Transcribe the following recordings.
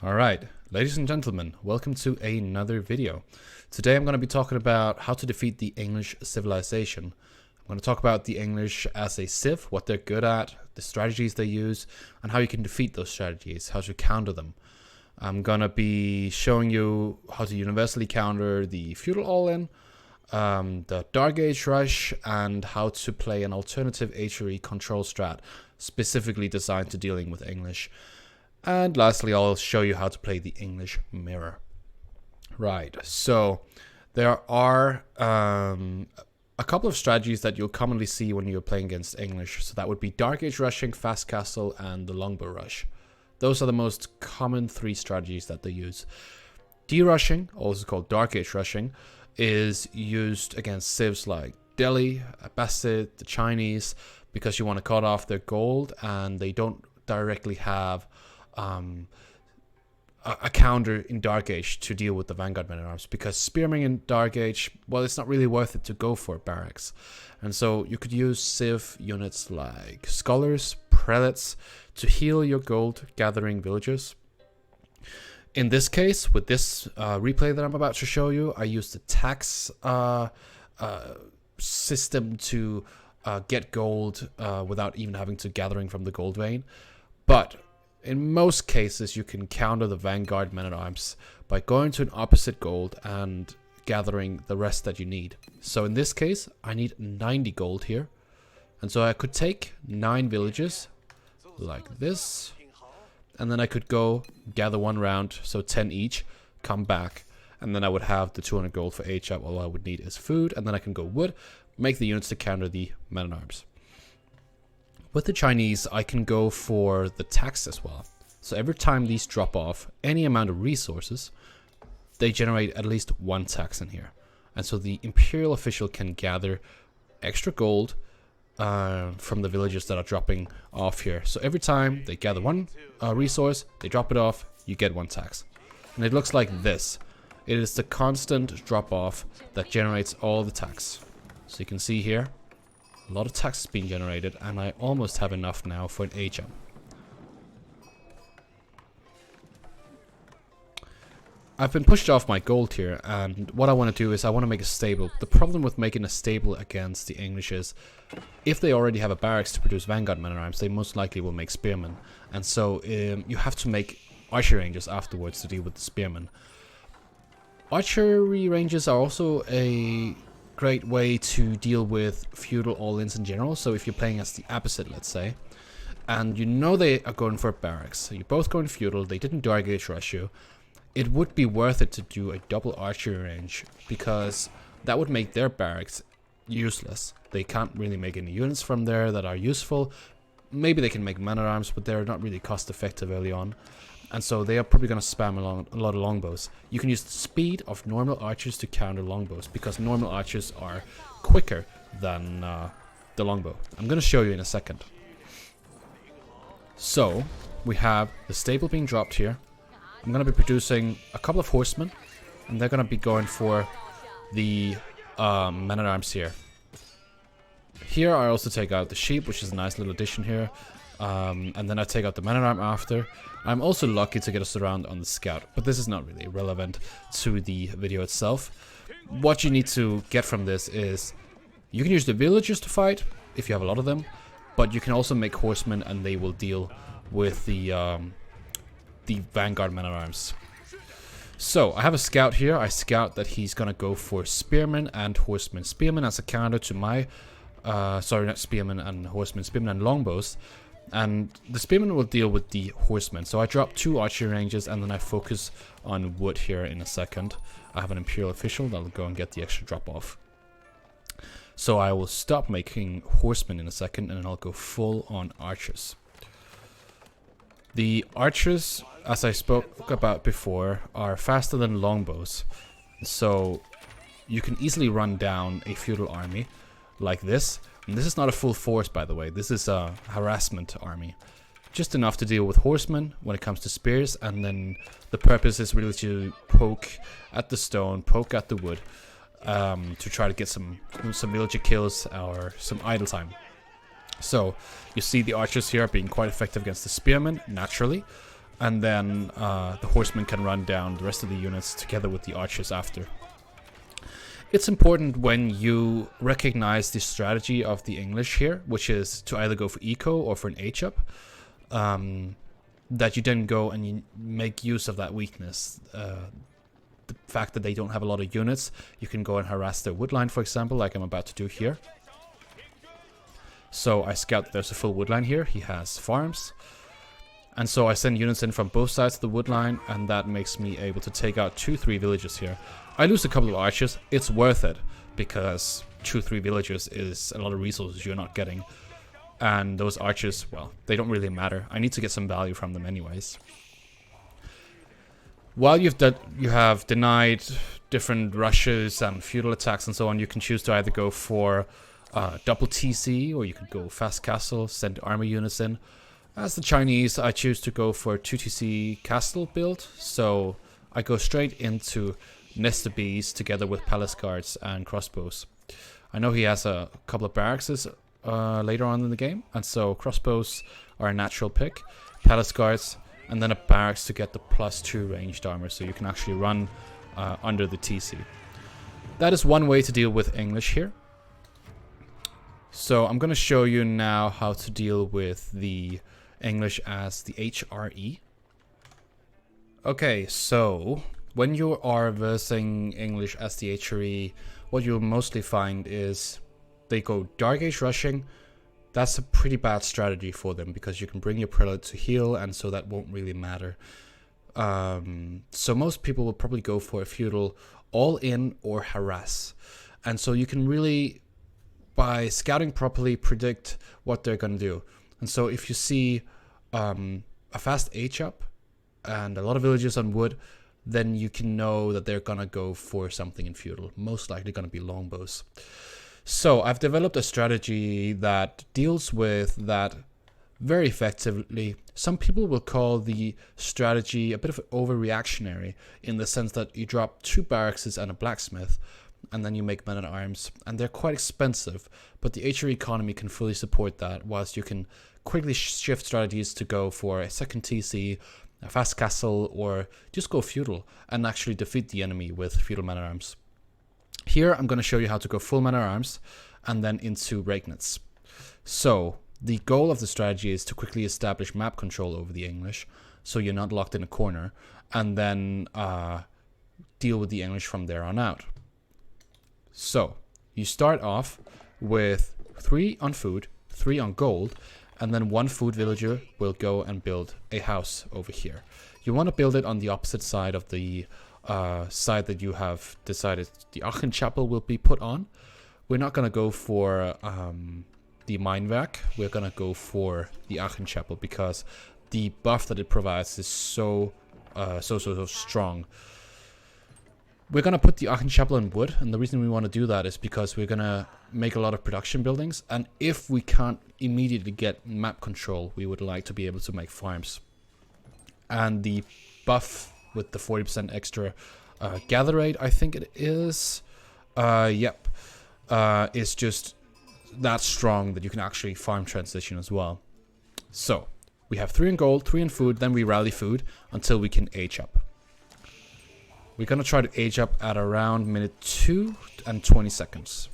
Alright, ladies and gentlemen, welcome to another video. Today I'm going to be talking about how to defeat the English civilization. I'm going to talk about the English as a civ, what they're good at, the strategies they use, and how you can defeat those strategies, how to counter them. I'm going to be showing you how to universally counter the Feudal all-in, the Dark Age rush, and how to play an alternative HRE control strat, specifically designed to dealing with English. And lastly, I'll show you how to play the English mirror. Right, so there are a couple of strategies that you'll commonly see when you're playing against English. So that would be Dark Age rushing, Fast Castle, and the Longbow rush. Those are the most common three strategies that they use. D-rushing, also called Dark Age rushing, is used against civs like Delhi, Abbasid, the Chinese, because you want to cut off their gold and they don't directly have a counter in Dark Age to deal with the Vanguard men at arms, because spearmen in Dark Age, well, it's not really worth it to go for barracks. And so you could use civ units like scholars, prelates to heal your gold gathering villagers. In this case, with this replay that I'm about to show you, I used the tax system to get gold without even having to gathering from the gold vein. But in most cases, you can counter the Vanguard men-at-arms by going to an opposite gold and gathering the rest that you need. So in this case, I need 90 gold here. And so I could take 9 villages like this. And then I could go gather one round, so 10 each, come back. And then I would have the 200 gold for HRE. All I would need is food. And then I can go wood, make the units to counter the men-at-arms. With the Chinese, I can go for the tax as well. So every time these drop off any amount of resources, they generate at least one tax in here. And so the imperial official can gather extra gold from the villages that are dropping off here. So every time they gather one resource, they drop it off, you get one tax. And it looks like this. It is the constant drop off that generates all the tax. So you can see here, a lot of tax is being generated, and I almost have enough now for an HM. I've been pushed off my gold here, and what I want to do is I want to make a stable. The problem with making a stable against the English is, if they already have a barracks to produce Vanguard men-at-arms, they most likely will make spearmen. And so you have to make archery ranges afterwards to deal with the spearmen. Archery ranges are also a great way to deal with feudal all-ins in general. So if you're playing as the opposite, let's say, and you know they are going for barracks, so you're both going feudal, they didn't Dark Age rush you, it would be worth it to do a double archery range, because that would make their barracks useless. They can't really make any units from there that are useful. Maybe they can make men-at-arms, but they're not really cost effective early on. And so they are probably going to spam a lot of longbows. You can use the speed of normal archers to counter longbows, because normal archers are quicker than the longbow. I'm going to show you in a second. So we have the stable being dropped here. I'm going to be producing a couple of horsemen, and they're going to be going for the men-at-arms here. Here I also take out the sheep, which is a nice little addition here. And then I take out the men-at-arm after. I'm also lucky to get a surround on the scout, but this is not really relevant to the video itself. What you need to get from this is, you can use the villagers to fight, if you have a lot of them, but you can also make horsemen and they will deal with the Vanguard men-at-arms. So I have a scout here. I scout that he's gonna go for spearmen and horsemen. Spearmen as a counter to my sorry, not spearmen and horsemen, spearmen and longbows. And the spearmen will deal with the horsemen. So I drop 2 archery ranges, and then I focus on wood here in a second. I have an imperial official that'll go and get the extra drop off. So I will stop making horsemen in a second, and then I'll go full on archers. The archers, as I spoke about before, are faster than longbows. So you can easily run down a feudal army like this. And this is not a full force, by the way. This is a harassment army. Just enough to deal with horsemen when it comes to spears, and then the purpose is really to poke at the stone, poke at the wood, to try to get some villager kills or some idle time. So you see the archers here being quite effective against the spearmen, naturally. And then the horsemen can run down the rest of the units together with the archers after. It's important when you recognize the strategy of the English here, which is to either go for eco or for an H-up, that you then go and you make use of that weakness. The fact that they don't have a lot of units, you can go and harass their woodline, for example, like I'm about to do here. So I scout that there's a full woodline here. He has farms. And so I send units in from both sides of the woodline, and that makes me able to take out 2-3 villages here. I lose a couple of archers. It's worth it, because 2-3 villages is a lot of resources you're not getting. And those archers, well, they don't really matter. I need to get some value from them anyways. While you have denied different rushes and feudal attacks and so on, you can choose to either go for double TC, or you could go fast castle, send army units in. As the Chinese, I choose to go for 2TC castle build, so I go straight into Nest of Bees together with palace guards and crossbows. I know he has a couple of barracks later on in the game, and so crossbows are a natural pick, palace guards, and then a barracks to get the +2 ranged armor, so you can actually run under the TC. That is one way to deal with English here. So I'm going to show you now how to deal with the English as the HRE. Okay, so when you are versing English as the HRE, what you'll mostly find is they go Dark Age rushing. That's a pretty bad strategy for them, because you can bring your prelate to heal, and so that won't really matter. So most people will probably go for a feudal all in or harass. And so you can really, by scouting properly, predict what they're going to do. And so if you see a fast H-up and a lot of villages on wood, then you can know that they're going to go for something in feudal. Most likely going to be longbows. So I've developed a strategy that deals with that very effectively. Some people will call the strategy a bit of overreactionary, in the sense that you drop 2 barracks and a blacksmith, and then you make men-at-arms, and they're quite expensive, but the HRE economy can fully support that, whilst you can quickly shift strategies to go for a second TC, a fast castle, or just go feudal and actually defeat the enemy with feudal men-at-arms. Here I'm going to show you how to go full men-at-arms and then into regnates. So the goal of the strategy is to quickly establish map control over the English, so you're not locked in a corner, and then deal with the English from there on out. So you start off with 3 on food, 3 on gold, and then 1 food villager will go and build a house over here. You want to build it on the opposite side of the side that you have decided the Aachen Chapel will be put on. We're not going to go for the Meinwerk. We're going to go for the Aachen Chapel, because the buff that it provides is so strong. We're going to put the Aachen Chapel in wood, and the reason we want to do that is because we're going to make a lot of production buildings, and if we can't immediately get map control, we would like to be able to make farms. And the buff with the 40% extra gather rate, I think it is, is just that strong that you can actually farm transition as well. So we have 3 in gold, 3 in food, then we rally food until we can age up. We're going to try to age up at around minute 2 and 20 seconds.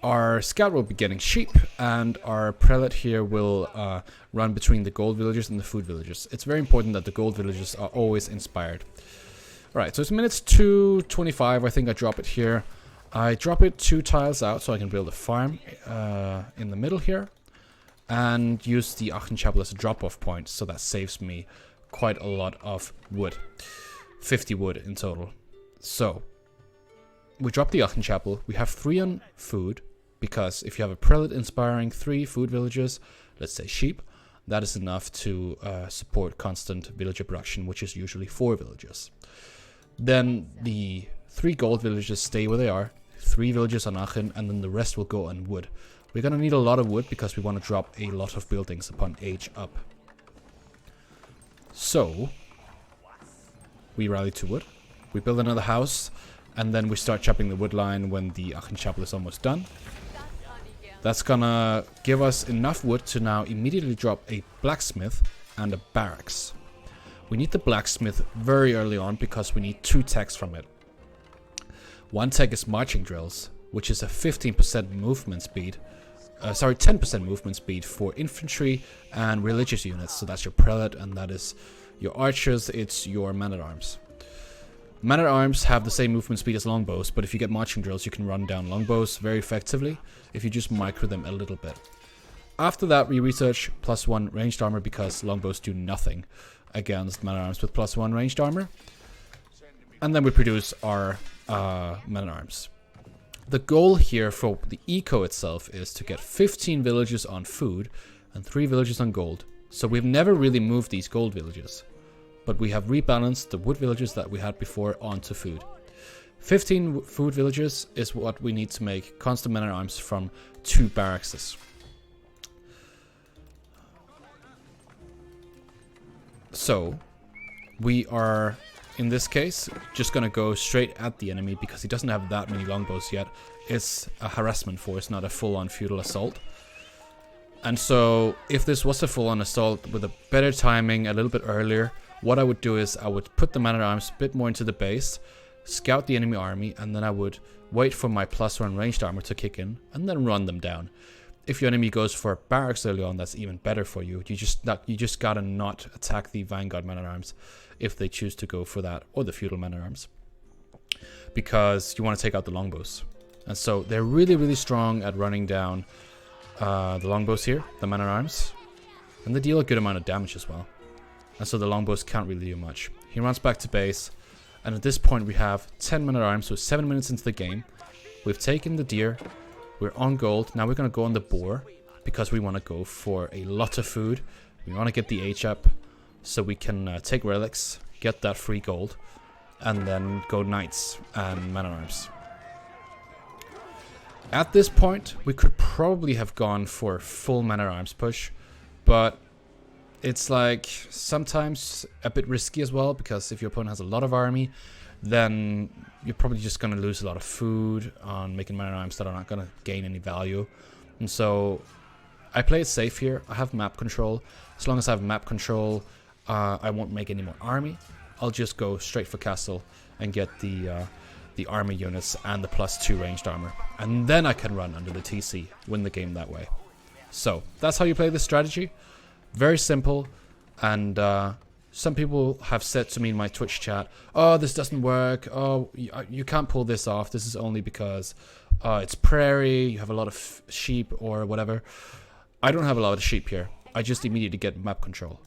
Our scout will be getting sheep, and our prelate here will run between the gold villagers and the food villagers. It's very important that the gold villagers are always inspired. Alright, so it's minutes 2:25. I think I drop it here. I drop it 2 tiles out so I can build a farm in the middle here, and use the Aachen Chapel as a drop-off point, so that saves me quite a lot of wood. 50 wood in total. So we drop the Aachen Chapel. We have 3 on food, because if you have a prelate inspiring 3 food villages, let's say sheep, that is enough to support constant villager production, which is usually 4 villages. Then the 3 gold villages stay where they are, 3 villages on Aachen, and then the rest will go on wood. We're going to need a lot of wood because we want to drop a lot of buildings upon age up. So we rally to wood, we build another house, and then we start chopping the wood line when the Aachen Chapel is almost done. That's gonna give us enough wood to now immediately drop a blacksmith and a barracks. We need the blacksmith very early on because we need 2 techs from it. One tech is marching drills, which is a 15% movement speed. 10% movement speed for infantry and religious units. So that's your prelate and that is your archers, it's your men-at-arms. Men-at-arms have the same movement speed as longbows, but if you get marching drills, you can run down longbows very effectively if you just micro them a little bit. After that, we research +1 ranged armor because longbows do nothing against men-at-arms with +1 ranged armor. And then we produce our men-at-arms. The goal here for the eco itself is to get 15 villages on food and 3 villages on gold. So we've never really moved these gold villages, but we have rebalanced the wood villages that we had before onto food. 15 food villages is what we need to make constant men-at-arms from 2 barracks. So we are, in this case, just gonna go straight at the enemy because he doesn't have that many longbows yet. It's a harassment force, not a full-on feudal assault. And so if this was a full-on assault with a better timing a little bit earlier, what I would do is I would put the man-at-arms a bit more into the base, scout the enemy army, and then I would wait for my +1 ranged armor to kick in and then run them down. If your enemy goes for barracks early on, that's even better for you. You just gotta not attack the vanguard men-at-arms if they choose to go for that, or the feudal men-at-arms, because you want to take out the longbows. And so they're really, really strong at running down the longbows here, the men-at-arms, and they deal a good amount of damage as well. And so the longbows can't really do much. He runs back to base, and at this point we have 10 men-at-arms, so 7 minutes into the game. We've taken the deer, we're on gold. Now we're going to go on the boar, because we want to go for a lot of food. We want to get the H up, so we can take relics, get that free gold, and then go knights and men-at-arms. At this point, we could probably have gone for full men-at-arms push, but it's like sometimes a bit risky as well, because if your opponent has a lot of army, then you're probably just going to lose a lot of food on making men-at-arms that are not going to gain any value. And so I play it safe here. I have map control. As long as I have map control, I won't make any more army. I'll just go straight for castle and get the army units and the +2 ranged armor. And then I can run under the TC, win the game that way. So that's how you play this strategy. Very simple. And some people have said to me in my Twitch chat, oh, this doesn't work. Oh, you can't pull this off. This is only because it's prairie, you have a lot of sheep or whatever. I don't have a lot of sheep here. I just immediately get map control.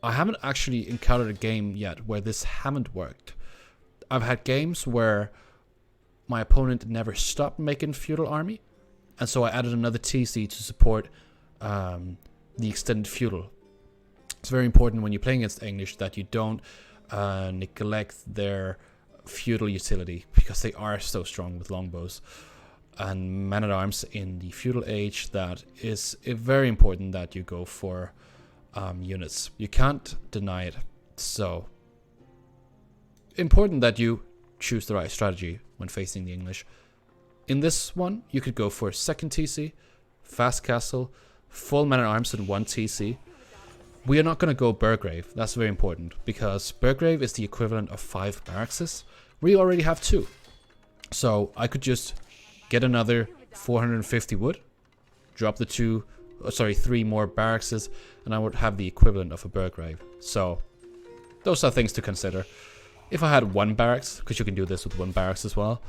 I haven't actually encountered a game yet where this haven't worked. I've had games where my opponent never stopped making feudal army, and so I added another TC to support the extended feudal. It's very important when you're playing against English that you don't neglect their feudal utility, because they are so strong with longbows and men-at-arms in the feudal age. That is very important that you go for units. You can't deny it. So important that you choose the right strategy when facing the English. In this one, you could go for second TC, fast castle, full men-at-arms and 1 TC. We are not going to go Burgrave. That's very important, because Burgrave is the equivalent of 5 barracks. We already have 2. So I could just get another 450 wood, drop the 3 more barracks, and I would have the equivalent of a Burgrave. So those are things to consider. If I had 1 barracks, because you can do this with 1 barracks as well,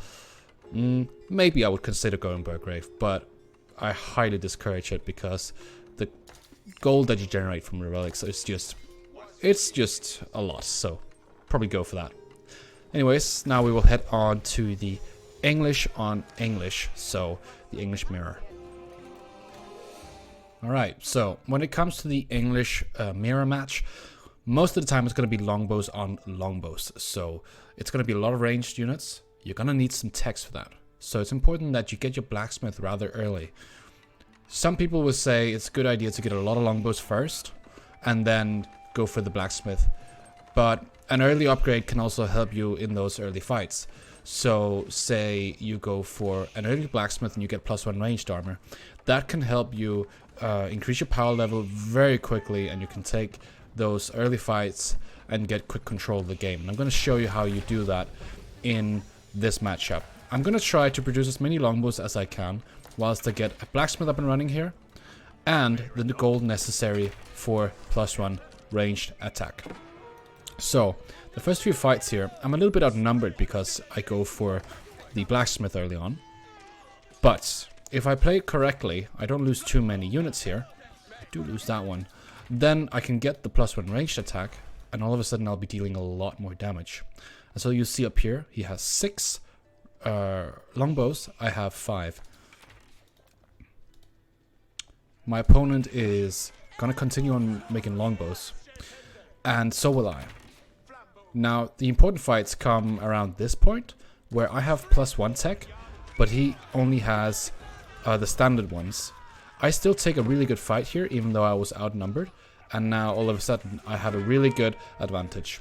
maybe I would consider going Burgrave, but I highly discourage it, because the gold that you generate from the relics is just a lot. So probably go for that. Anyways, now we will head on to the English on English, so the English mirror. Alright, so when it comes to the English mirror match, most of the time it's going to be longbows on longbows. So it's going to be a lot of ranged units. You're going to need some techs for that. So it's important that you get your blacksmith rather early. Some people will say it's a good idea to get a lot of longbows first and then go for the blacksmith. But an early upgrade can also help you in those early fights. So say you go for an early blacksmith and you get +1 ranged armor. That can help you increase your power level very quickly, and you can take those early fights and get quick control of the game. And I'm going to show you how you do that in this matchup. I'm going to try to produce as many longbows as I can, whilst I get a blacksmith up and running here, and the gold necessary for +1 ranged attack. So, the first few fights here, I'm a little bit outnumbered because I go for the blacksmith early on. But, if I play it correctly, I don't lose too many units here. I do lose that one. Then I can get the +1 ranged attack, and all of a sudden I'll be dealing a lot more damage. And so you see up here, he has 6 longbows, I have 5. My opponent is gonna continue on making longbows, and so will I. Now, the important fights come around this point, where I have +1 tech, but he only has the standard ones. I still take a really good fight here, even though I was outnumbered, and now all of a sudden I had a really good advantage.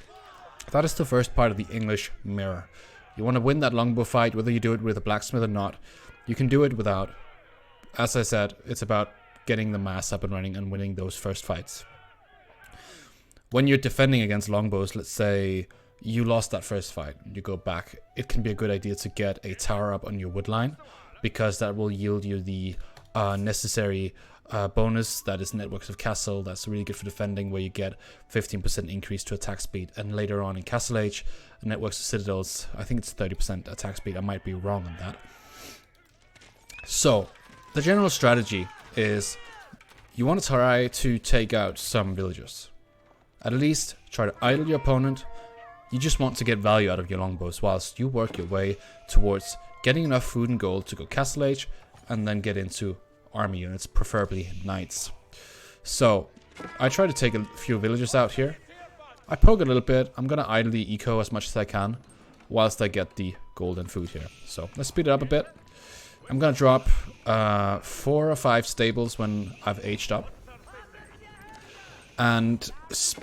That is the first part of the English mirror. You want to win that longbow fight, whether you do it with a blacksmith or not. You can do it without. As I said, it's about getting the mass up and running and winning those first fights. When you're defending against longbows, let's say you lost that first fight, you go back, it can be a good idea to get a tower up on your wood line, because that will yield you the necessary bonus, that is networks of castle. That's really good for defending, where you get 15% increase to attack speed, and later on in Castle Age, networks of citadels, I think it's 30% attack speed. I might be wrong on that. So the general strategy is you want to try to take out some villagers. At least try to idle your opponent. You just want to get value out of your longbows whilst you work your way towards getting enough food and gold to go Castle Age, and then get into army units, preferably knights. So I try to take a few villagers out here. I poke a little bit. I'm gonna idle the eco as much as I can whilst I get the gold and food here. So let's speed it up a bit. I'm gonna drop 4 or 5 stables when I've aged up. And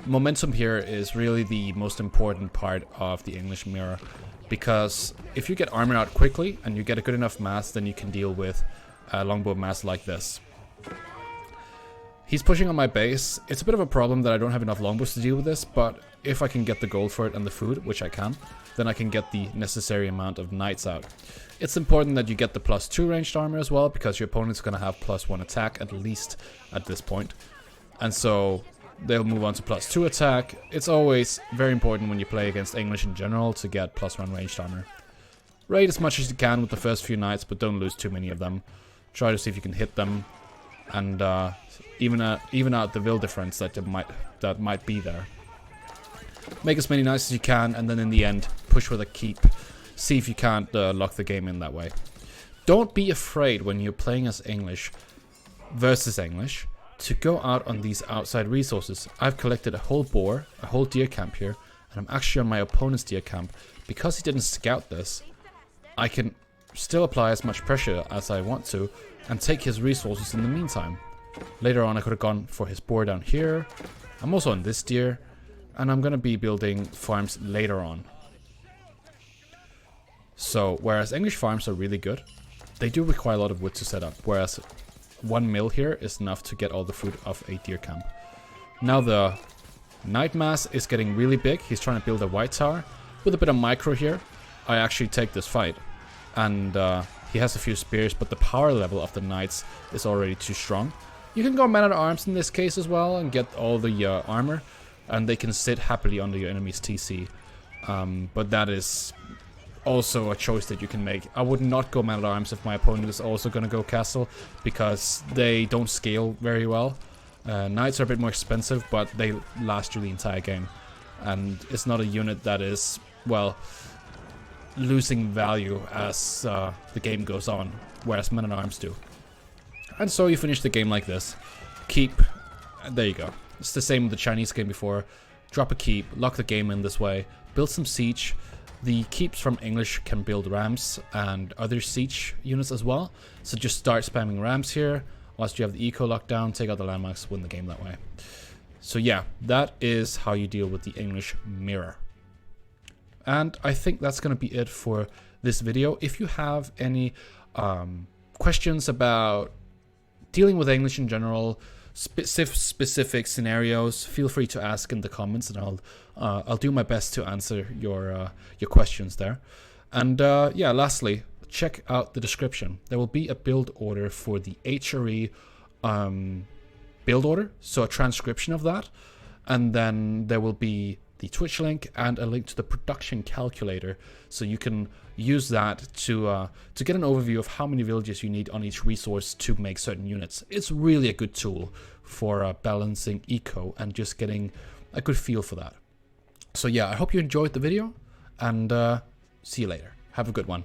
momentum here is really the most important part of the English mirror, because if you get armor out quickly and you get a good enough mass, then you can deal with a longbow mass like this. He's pushing on my base. It's a bit of a problem that I don't have enough longbows to deal with this, but if I can get the gold for it and the food, which I can, then I can get the necessary amount of knights out. It's important that you get the +2 ranged armor as well, because your opponent's going to have +1 attack at least at this point. And so they'll move on to +2 attack. It's always very important when you play against English in general to get +1 ranged armor. Raid as much as you can with the first few knights, but don't lose too many of them. Try to see if you can hit them, and even out the will difference that might be there. Make as many knights as you can, and then in the end push with a keep. See if you can't lock the game in that way. Don't be afraid when you're playing as English versus English to go out on these outside resources. I've collected a whole boar, a whole deer camp here, and I'm actually on my opponent's deer camp. Because he didn't scout this, I can still apply as much pressure as I want to and take his resources in the meantime. Later on I could have gone for his boar down here. I'm also on this deer, and I'm gonna be building farms later on. So whereas English farms are really good, they do require a lot of wood to set up, whereas 1 mill here is enough to get all the food of a deer camp. Now the knight mass is getting really big. He's trying to build a white tower. With a bit of micro here, I actually take this fight. And he has a few spears, but the power level of the knights is already too strong. You can go man-at-arms in this case as well and get all the armor, and they can sit happily under your enemy's TC. But that is also a choice that you can make. I would not go man-at-arms if my opponent is also going to go castle, because they don't scale very well. Knights are a bit more expensive, but they last through the entire game. And it's not a unit that is, well, losing value as the game goes on, whereas men-at-arms do. And so you finish the game like this. Keep. There you go. It's the same with the Chinese game before. Drop a keep, lock the game in this way, build some siege. The keeps from English can build rams and other siege units as well. So just start spamming rams here, whilst you have the eco locked down, take out the landmarks, win the game that way. So yeah, that is how you deal with the English mirror. And I think that's going to be it for this video. If you have any questions about dealing with English in general, specific scenarios, feel free to ask in the comments, and I'll do my best to answer your questions there. And yeah, lastly, check out the description. There will be a build order for the HRE build order, so a transcription of that, and then there will be the Twitch link and a link to the production calculator, so you can use that to get an overview of how many villages you need on each resource to make certain units. It's really a good tool for balancing eco and just getting a good feel for that. So yeah, I hope you enjoyed the video, and see you later. Have a good one.